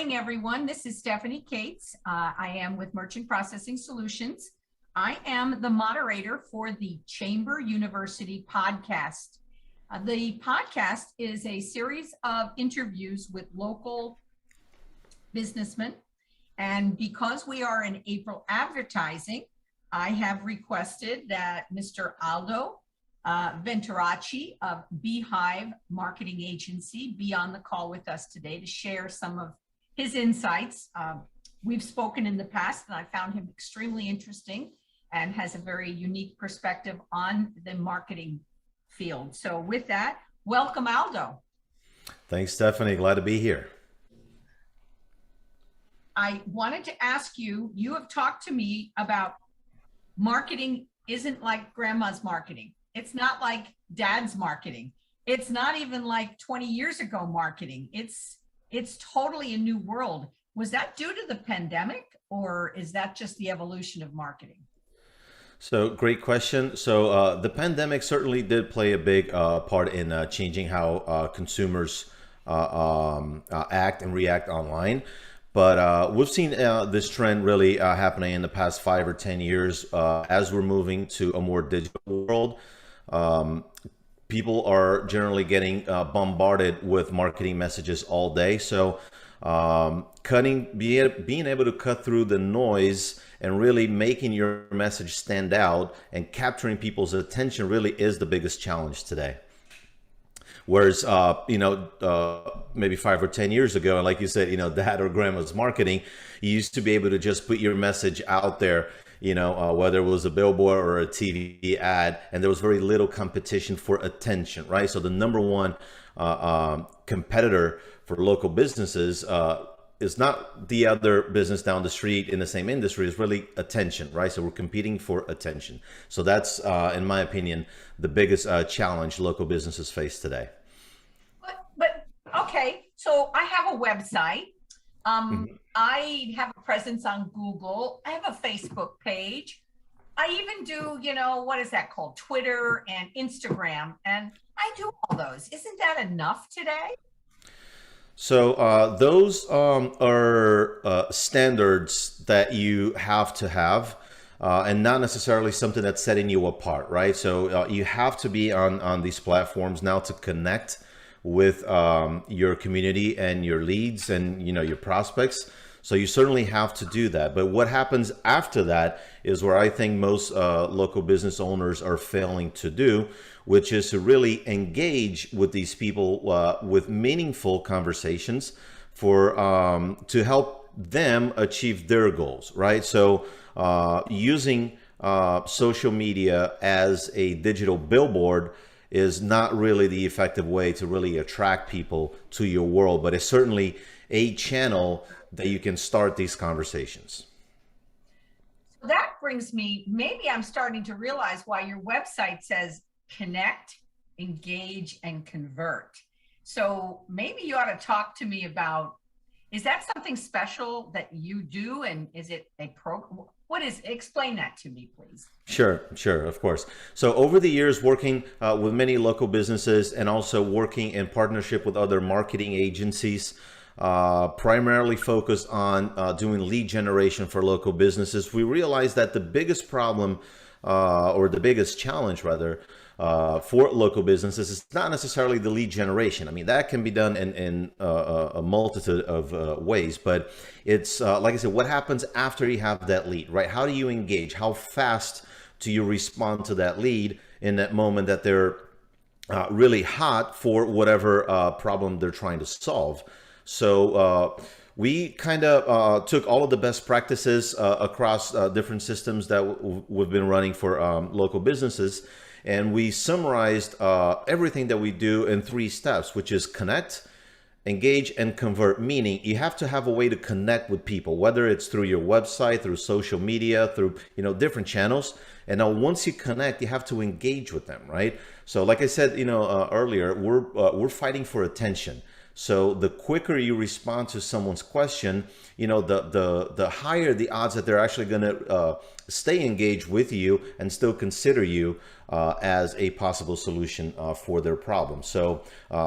morning, everyone. This is Stephanie Cates. I am with Merchant Processing Solutions. I am the moderator for the Chamber University podcast. The podcast is a series of interviews with local businessmen. And because we are in April advertising, I have requested that Mr. Aldo Venturacci of Beehive Marketing Agency be on the call with us today to share some of his insights. We've spoken in the past and I found him extremely interesting and has a very unique perspective on the marketing field. So with that, welcome Aldo. Thanks, Stephanie. Glad to be here. I wanted to ask you, you have talked to me about marketing isn't like grandma's marketing. It's not like dad's marketing. It's not even like 20 years ago marketing. It's totally a new world. Was that due to the pandemic or is that just the evolution of marketing? So great question. So the pandemic certainly did play a big part in changing how consumers act and react online. But we've seen this trend really happening in the past 5 or 10 years as we're moving to a more digital world. People are generally getting bombarded with marketing messages all day. So being able to cut through the noise and really making your message stand out and capturing people's attention really is the biggest challenge today. Whereas, maybe 5 or 10 years ago, and like you said, dad or grandma's marketing, you used to be able to just put your message out there, whether it was a billboard or a TV ad, and there was very little competition for attention, right? So the number one competitor for local businesses is not the other business down the street in the same industry, is really attention, right? So we're competing for attention. So that's, in my opinion, the biggest challenge local businesses face today. But okay, so I have a website. I have a presence on Google. I have a Facebook page. I even do, what is that called? Twitter and Instagram. And I do all those. Isn't that enough today? So those are standards that you have to have and not necessarily something that's setting you apart, right? So you have to be on these platforms now to connect with your community and your leads and your prospects. So you certainly have to do that. But what happens after that is where I think most local business owners are failing to do, which is to really engage with these people with meaningful conversations to help them achieve their goals, right? So using social media as a digital billboard is not really the effective way to really attract people to your world, but it's certainly a channel that you can start these conversations. So that brings me, maybe I'm starting to realize why your website says connect, engage, and convert. So maybe you ought to talk to me about, is that something special that you do? And is it a program? Explain that to me, please. Sure, of course. So over the years, working with many local businesses and also working in partnership with other marketing agencies, primarily focused on doing lead generation for local businesses, we realized that the biggest problem or the biggest challenge rather for local businesses is not necessarily the lead generation. I mean, that can be done in a multitude of ways, but it's like I said, what happens after you have that lead, right? How do you engage? How fast do you respond to that lead in that moment that they're really hot for whatever problem they're trying to solve? So we kind of took all of the best practices across different systems that we've been running for local businesses, and we summarized everything that we do in 3 steps, which is connect, engage, and convert. Meaning you have to have a way to connect with people, whether it's through your website, through social media, through different channels. And now once you connect, you have to engage with them, right? So like I said earlier, we're fighting for attention. So the quicker you respond to someone's question, the higher the odds that they're actually going to stay engaged with you and still consider you as a possible solution for their problem. So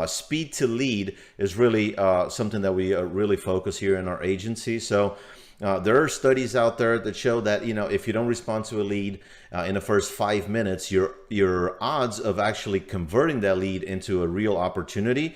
speed to lead is really something that we really focus here in our agency. So there are studies out there that show that, if you don't respond to a lead in the first 5 minutes, your odds of actually converting that lead into a real opportunity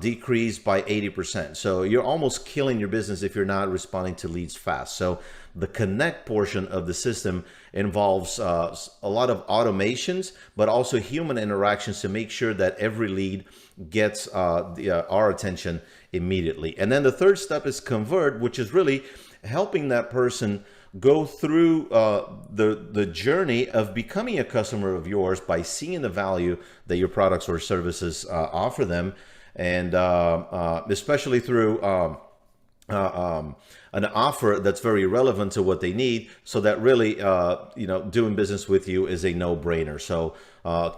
decrease by 80%. So you're almost killing your business if you're not responding to leads fast. So the connect portion of the system involves a lot of automations, but also human interactions to make sure that every lead gets our attention immediately. And then the third step is convert, which is really helping that person go through the journey of becoming a customer of yours by seeing the value that your products or services offer them, and especially through an offer that's very relevant to what they need, so that really doing business with you is a no-brainer. So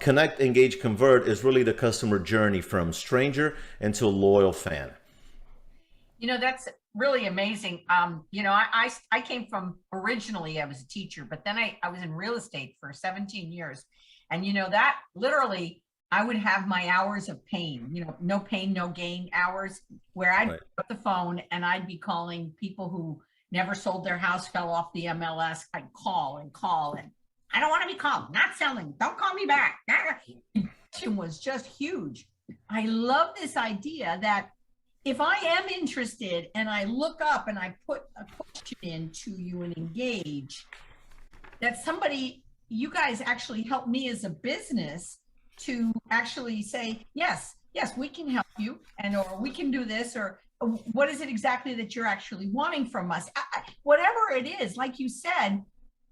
connect, engage, convert is really the customer journey from stranger into loyal fan. That's really amazing. I came from, originally I was a teacher, but then I was in real estate for 17 years. And that literally, I would have my hours of pain, no pain, no gain hours, where I'd pick up the phone and I'd be calling people who never sold their house, fell off the MLS. I'd call and call, and I don't want to be called, not selling, don't call me back. It was just huge. I love this idea that if I am interested and I look up and I put a question into you and engage, that you guys actually help me as a business to actually say, yes, we can help you, or we can do this, or what is it exactly that you're actually wanting from us? Whatever it is, like you said,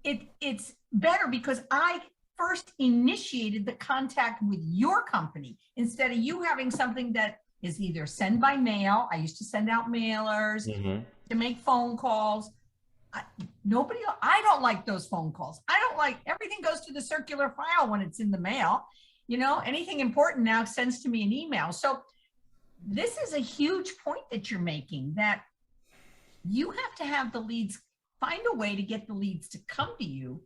it's better because I first initiated the contact with your company instead of you having something that is either send by mail. I used to send out mailers, to make phone calls. I don't like those phone calls. I don't like, everything goes to the circular file when it's in the mail. Anything important now sends to me an email. So this is a huge point that you're making, that you have to have the leads, find a way to get the leads to come to you,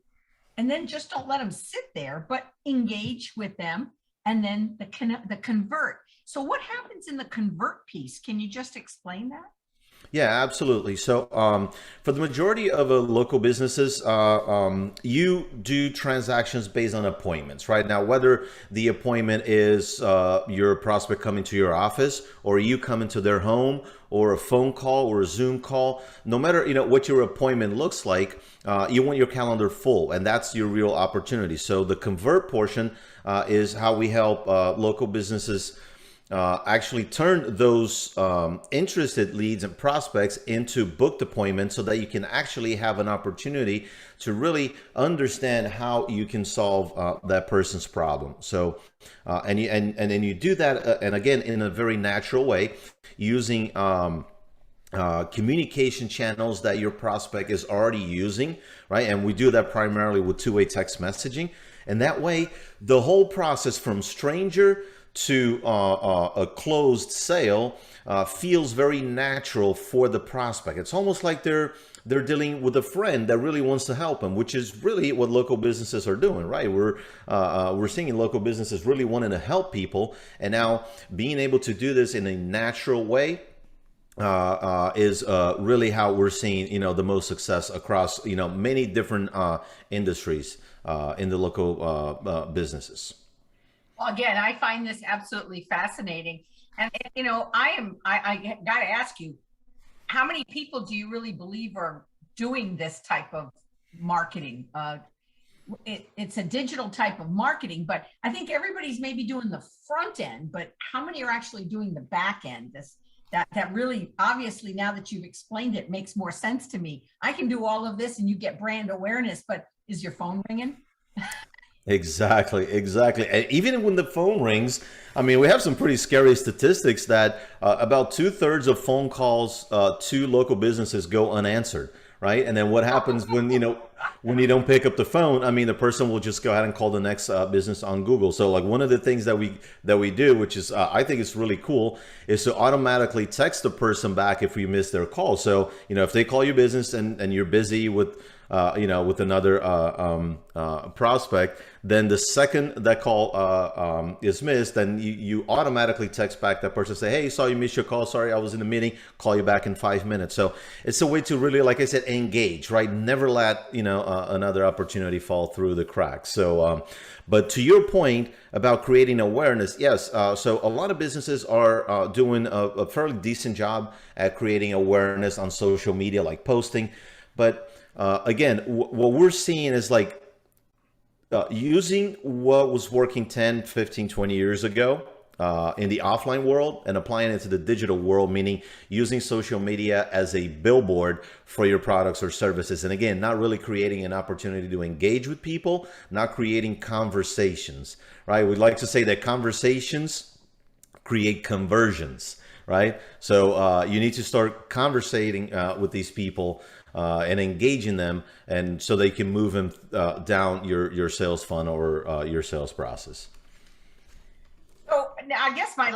and then just don't let them sit there, but engage with them. And then the convert. So what happens in the convert piece? Can you just explain that? Yeah, absolutely. So for the majority of local businesses, you do transactions based on appointments, right? Now, whether the appointment is your prospect coming to your office, or you coming to their home, or a phone call or a Zoom call, no matter what your appointment looks like, you want your calendar full, and that's your real opportunity. So the convert portion is how we help local businesses actually turn those interested leads and prospects into booked appointments, so that you can actually have an opportunity to really understand how you can solve that person's problem. So and then you do that and again in a very natural way, using communication channels that your prospect is already using, right? And we do that primarily with two-way text messaging. And that way, the whole process from stranger to a closed sale feels very natural for the prospect. It's almost like they're dealing with a friend that really wants to help them, which is really what local businesses are doing, right? We're seeing local businesses really wanting to help people, and now being able to do this in a natural way is really how we're seeing the most success across many different industries in the local businesses. Well, again, I find this absolutely fascinating. And, I got to ask you, how many people do you really believe are doing this type of marketing? It's a digital type of marketing, but I think everybody's maybe doing the front end, but how many are actually doing the back end? That really, obviously, now that you've explained it, makes more sense to me. I can do all of this and you get brand awareness, but is your phone ringing? Exactly. And even when the phone rings, I mean, we have some pretty scary statistics that about 2/3 of phone calls to local businesses go unanswered, right? And then what happens when, when you don't pick up the phone? I mean, the person will just go ahead and call the next business on Google. So like one of the things that we do, which is I think it's really cool, is to automatically text the person back if we miss their call. So if they call your business and you're busy with with another prospect, then the second that call is missed, then you automatically text back that person, say, hey, saw you missed your call. Sorry, I was in a meeting. Call you back in 5 minutes. So it's a way to really, like I said, engage, right? Never let, another opportunity fall through the cracks. So, but to your point about creating awareness, yes. So a lot of businesses are doing a fairly decent job at creating awareness on social media, like posting. But again, what we're seeing is like using what was working 10, 15, 20 years ago in the offline world and applying it to the digital world, meaning using social media as a billboard for your products or services. And again, not really creating an opportunity to engage with people, not creating conversations, right? We'd like to say that conversations create conversions, right? So you need to start conversating with these people and engaging them, and so they can move them down your sales funnel or your sales process. So now I guess my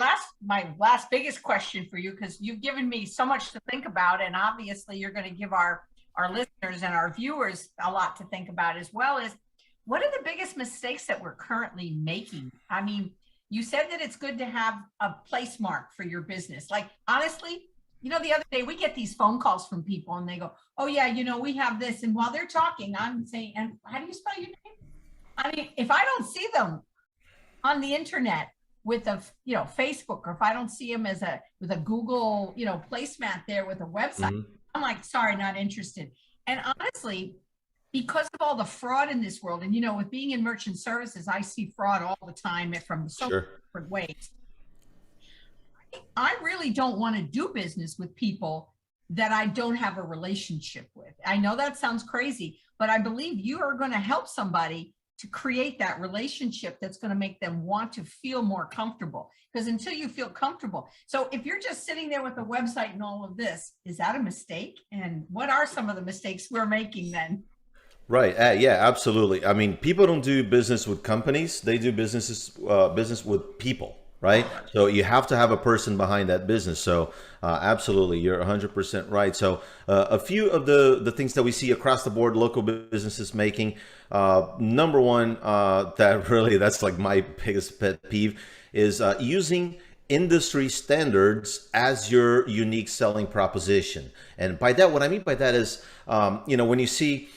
last biggest question for you, because you've given me so much to think about, and obviously you're going to give our listeners and our viewers a lot to think about as well, is what are the biggest mistakes that we're currently making? I mean, you said that it's good to have a place mark for your business. Like, honestly, the other day we get these phone calls from people and they go, oh yeah, we have this. And while they're talking, I'm saying, and how do you spell your name? I mean, if I don't see them on the internet with a, Facebook, or if I don't see them with a Google, placemat there with a website, I'm like, sorry, not interested. And honestly, because of all the fraud in this world, and, with being in merchant services, I see fraud all the time from so many different ways. I really don't want to do business with people that I don't have a relationship with. I know that sounds crazy, but I believe you are going to help somebody to create that relationship that's going to make them want to feel more comfortable. Because until you feel comfortable. So if you're just sitting there with a website and all of this, is that a mistake? And what are some of the mistakes we're making then? Right. Yeah, absolutely. I mean, people don't do business with companies. They do business with people. Right. So you have to have a person behind that business. So absolutely, you're 100% right. So a few of the things that we see across the board, local businesses making, number one, that's like my biggest pet peeve, is using industry standards as your unique selling proposition. And by that, what I mean by that is, when you see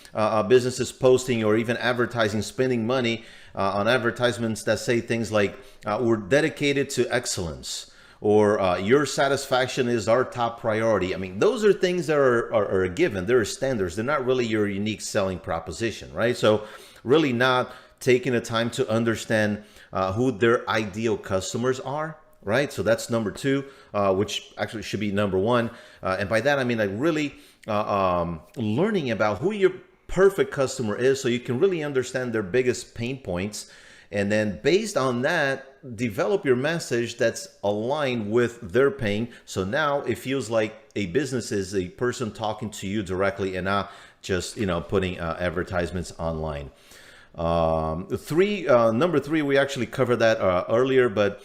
businesses posting or even advertising, spending money on advertisements that say things like, we're dedicated to excellence, or your satisfaction is our top priority. I mean, those are things that are a given. They're standards. They're not really your unique selling proposition, right? So really not taking the time to understand who their ideal customers are. Right. So that's number two, which actually should be number one. And by that, I mean, like really learning about who your perfect customer is, so you can really understand their biggest pain points. And then based on that, develop your message that's aligned with their pain. So now it feels like a business is a person talking to you directly and not just, putting advertisements online. Number three, we actually covered that earlier, but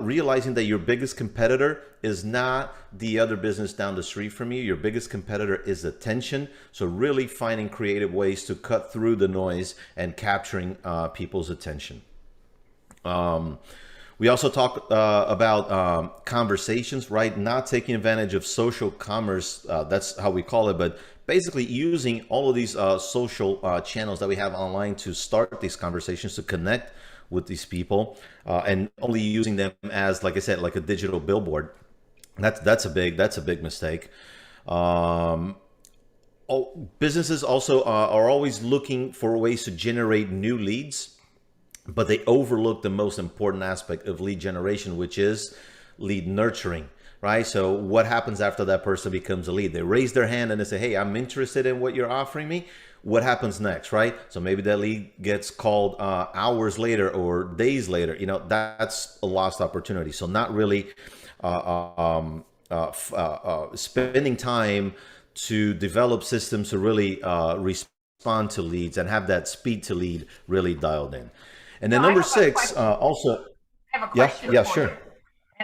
realizing that your biggest competitor is not the other business down the street from you. Your biggest competitor is attention. So really finding creative ways to cut through the noise and capturing people's attention. We also talk about conversations, right? Not taking advantage of social commerce. That's how we call it. But basically using all of these social channels that we have online to start these conversations, to connect with these people, and only using them as, like I said, like a digital billboard. That's a big mistake. Businesses also are always looking for ways to generate new leads, but they overlook the most important aspect of lead generation, which is lead nurturing. Right? So what happens after that person becomes a lead? They raise their hand and they say, hey, I'm interested in what you're offering me. What happens next, right? So maybe that lead gets called hours later or days later. That's a lost opportunity. So not really spending time to develop systems to really respond to leads and have that speed to lead really dialed in. And then Now, I number have a six, question. also, I have a yeah, question yeah, for you. sure.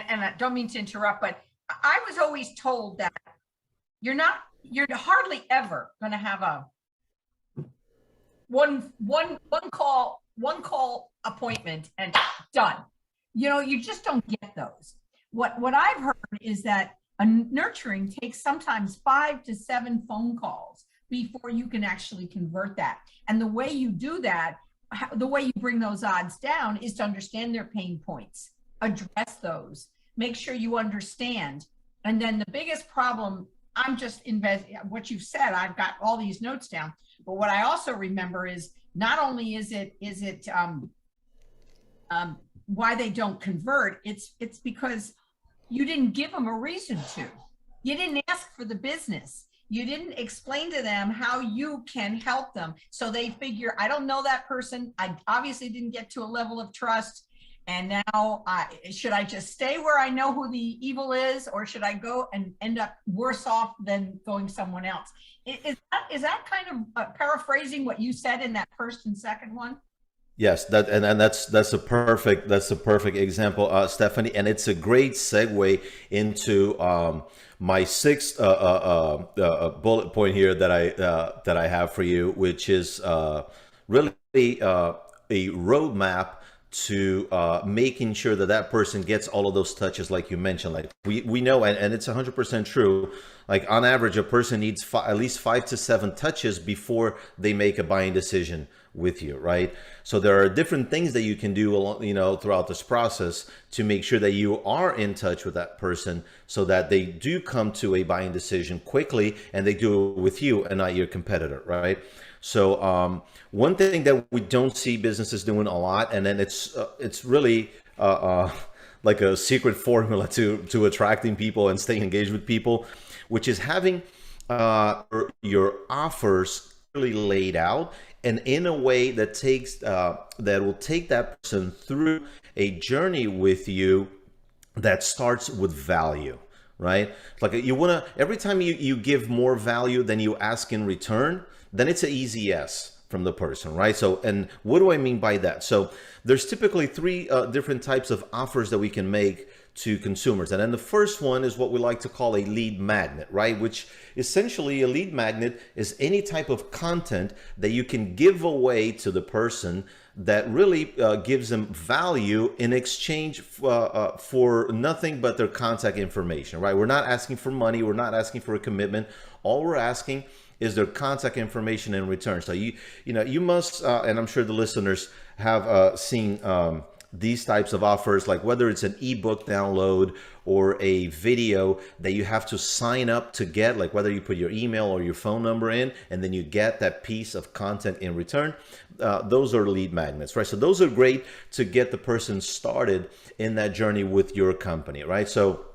And I don't mean to interrupt, but I was always told that you're hardly ever going to have a one call appointment and done. You just don't get those. What I've heard is that a nurturing takes sometimes 5 to 7 phone calls before you can actually convert that. And the way you do that, the way you bring those odds down, is to understand their pain points, address those, make sure you understand. And then the biggest problem, I'm just what you've said, I've got all these notes down, but what I also remember is not only is it why they don't convert, it's because you didn't give them a reason to. You didn't ask for the business. You didn't explain to them how you can help them. So they figure, I don't know that person. I obviously didn't get to a level of trust. And now should I just stay where I know who the evil is, or should I go and end up worse off than going someone else? Is that kind of paraphrasing what you said in that first and second one? Yes, that's a perfect example, Stephanie, and it's a great segue into my sixth bullet point here that I have for you, which is really a roadmap to making sure that person gets all of those touches, like you mentioned. Like we know, and it's 100% true. Like on average, a person needs at least 5 to 7 touches before they make a buying decision with you, right? So there are different things that you can do along, throughout this process to make sure that you are in touch with that person, so that they do come to a buying decision quickly, and they do it with you and not your competitor, right? So one thing that we don't see businesses doing a lot, and then it's really like a secret formula to attracting people and staying engaged with people, which is having your offers clearly laid out, and in a way that will take that person through a journey with you that starts with value, right? Like you want to, every time you give more value than you ask in return, then it's an easy yes from the person, right? So, and what do I mean by that? So there's typically 3 different types of offers that we can make to consumers. And then the first one is what we like to call a lead magnet, right? Which essentially, a lead magnet is any type of content that you can give away to the person that really gives them value in exchange for nothing but their contact information, right? We're not asking for money. We're not asking for a commitment. All we're asking is their contact information in return. So you must, and I'm sure the listeners have seen these types of offers, like whether it's an ebook download or a video that you have to sign up to get, like whether you put your email or your phone number in, and then you get that piece of content in return. Those are lead magnets, right? So those are great to get the person started in that journey with your company, right? So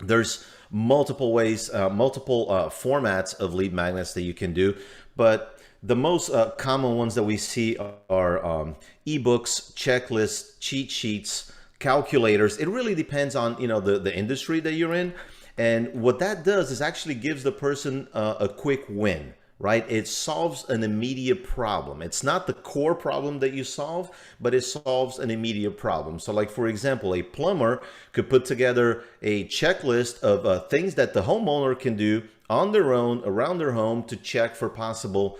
there's multiple ways, multiple formats of lead magnets that you can do, but the most common ones that we see are ebooks, checklists, cheat sheets, calculators. It really depends on the industry that you're in, and what that does is actually gives the person a quick win, right? It solves an immediate problem. It's not the core problem that you solve, but it solves an immediate problem. So like, for example, a plumber could put together a checklist of things that the homeowner can do on their own around their home to check for possible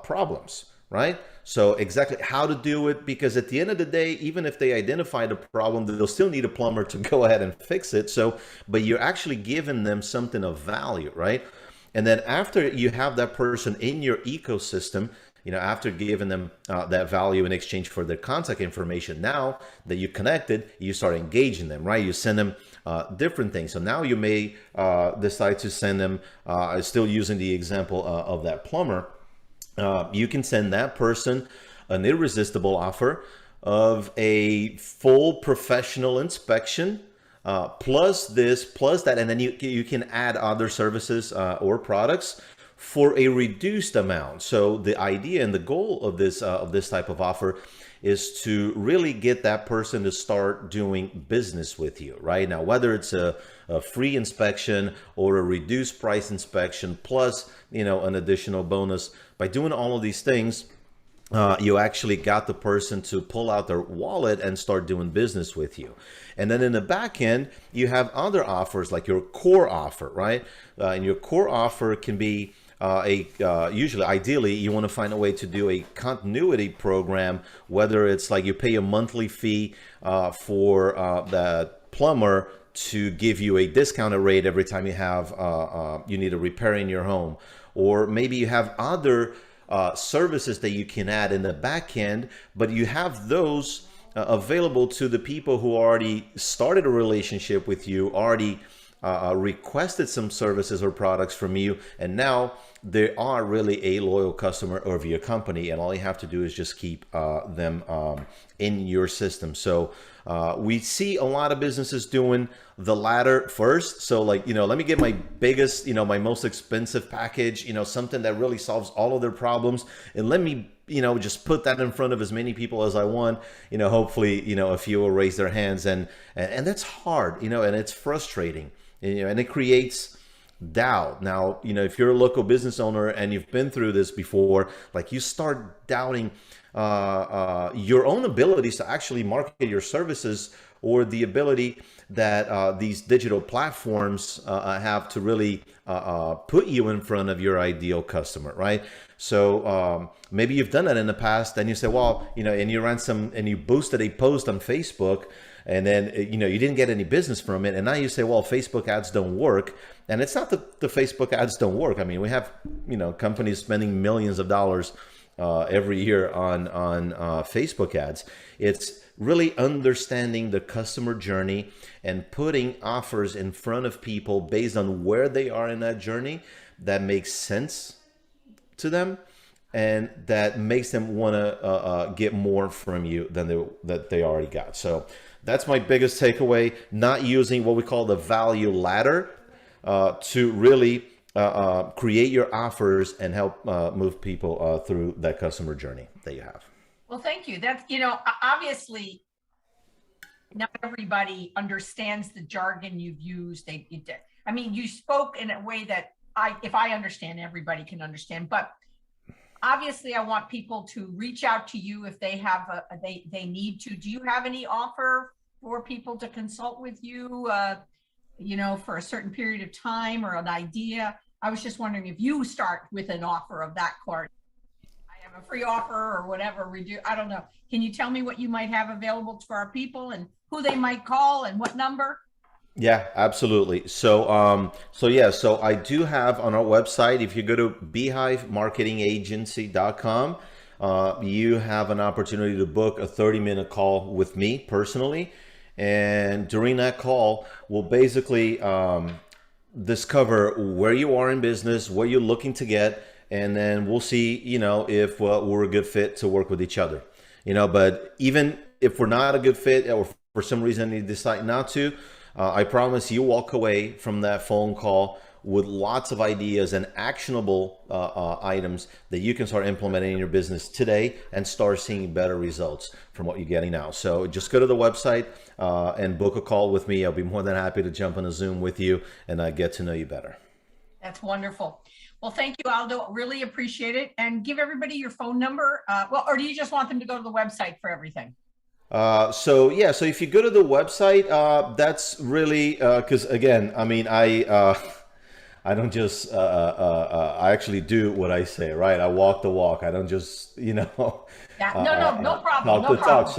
problems, right? So exactly how to do it, because at the end of the day, even if they identify the problem, they'll still need a plumber to go ahead and fix it. So, but you're actually giving them something of value, right? And then after you have that person in your ecosystem, after giving them that value in exchange for their contact information, now that you connected, you start engaging them, right? You send them different things. So now you may decide to send them, still using the example of that plumber, you can send that person an irresistible offer of a full professional inspection, plus this, plus that, and then you can add other services or products for a reduced amount. So the idea and the goal of this type of offer is to really get that person to start doing business with you, right? Now, whether it's a free inspection or a reduced price inspection plus, an additional bonus, by doing all of these things, you actually got the person to pull out their wallet and start doing business with you. And then in the back end, you have other offers like your core offer, right? And your core offer can be usually, ideally, you want to find a way to do a continuity program, whether it's like you pay a monthly fee for the plumber to give you a discounted rate every time you need a repair in your home, or maybe you have other services that you can add in the back end, but you have those available to the people who already started a relationship with you, already requested some services or products from you, and now they are really a loyal customer of your company, and all you have to do is just keep them in your system. So we see a lot of businesses doing the latter first. So like, let me get my biggest, my most expensive package, something that really solves all of their problems, and let me just put that in front of as many people as I want. Hopefully, a few will raise their hands, and that's hard, and it's frustrating, and it creates doubt. Now, if you're a local business owner and you've been through this before, like you start doubting your own abilities to actually market your services, or the ability that these digital platforms have to really put you in front of your ideal customer, right? So maybe you've done that in the past, and you say, well, and you ran and you boosted a post on Facebook, and then you didn't get any business from it, and now you say, well, Facebook ads don't work. And it's not that the Facebook ads don't work. I mean, we have companies spending millions of dollars every year on Facebook ads. It's really understanding the customer journey and putting offers in front of people based on where they are in that journey that makes sense to them, and that makes them want to get more from you than they already got. So that's my biggest takeaway: not using what we call the value ladder to really create your offers and help move people through that customer journey that you have. Well, thank you. That's, obviously not everybody understands the jargon you've used. You spoke in a way that if I understand, everybody can understand, but obviously I want people to reach out to you if they have they need to. Do you have any offer for people to consult with you, for a certain period of time, or an idea? I was just wondering if you start with an offer of that sort. I have a free offer or whatever we do. I don't know. Can you tell me what you might have available for our people, and who they might call and what number? Yeah, absolutely. So I do have on our website, if you go to beehivemarketingagency.com, you have an opportunity to book a 30-minute call with me personally. And during that call, we'll basically discover where you are in business, what you're looking to get, and then we'll see, if we're a good fit to work with each other. But even if we're not a good fit, or for some reason you decide not to, I promise you walk away from that phone call with lots of ideas and actionable items that you can start implementing in your business today and start seeing better results from what you're getting now. So just go to the website and book a call with me. I'll be more than happy to jump on a Zoom with you and get to know you better. That's wonderful. Well, thank you, Aldo. Really appreciate it. And give everybody your phone number. Or do you just want them to go to the website for everything? So if you go to the website, that's really because again, I don't just I actually do what I say, right? I walk the walk. I don't just Yeah, no problem. Talk the talk.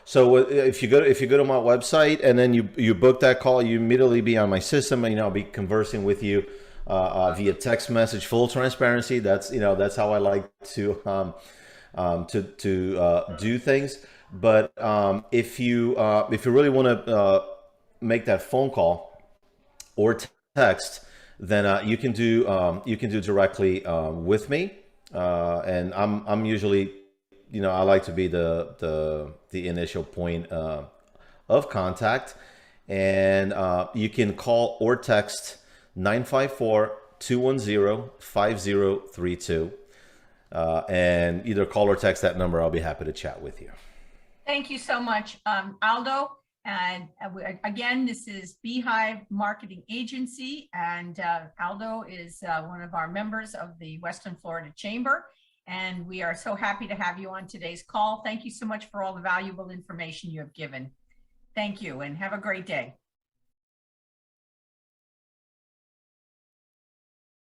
So if you go to my website and then you book that call, you immediately be on my system, and I'll be conversing with you via text message, full transparency. That's how I like to do things. But if you really want to make that phone call or text, then you can do directly with me, and I'm usually, I like to be the initial point of contact, and you can call or text 954-210-5032, and either call or text that number. I'll be happy to chat with you. Thank you so much, Aldo. And again, this is Beehive Marketing Agency, and Aldo is one of our members of the Western Florida Chamber. And we are so happy to have you on today's call. Thank you so much for all the valuable information you have given. Thank you, and have a great day.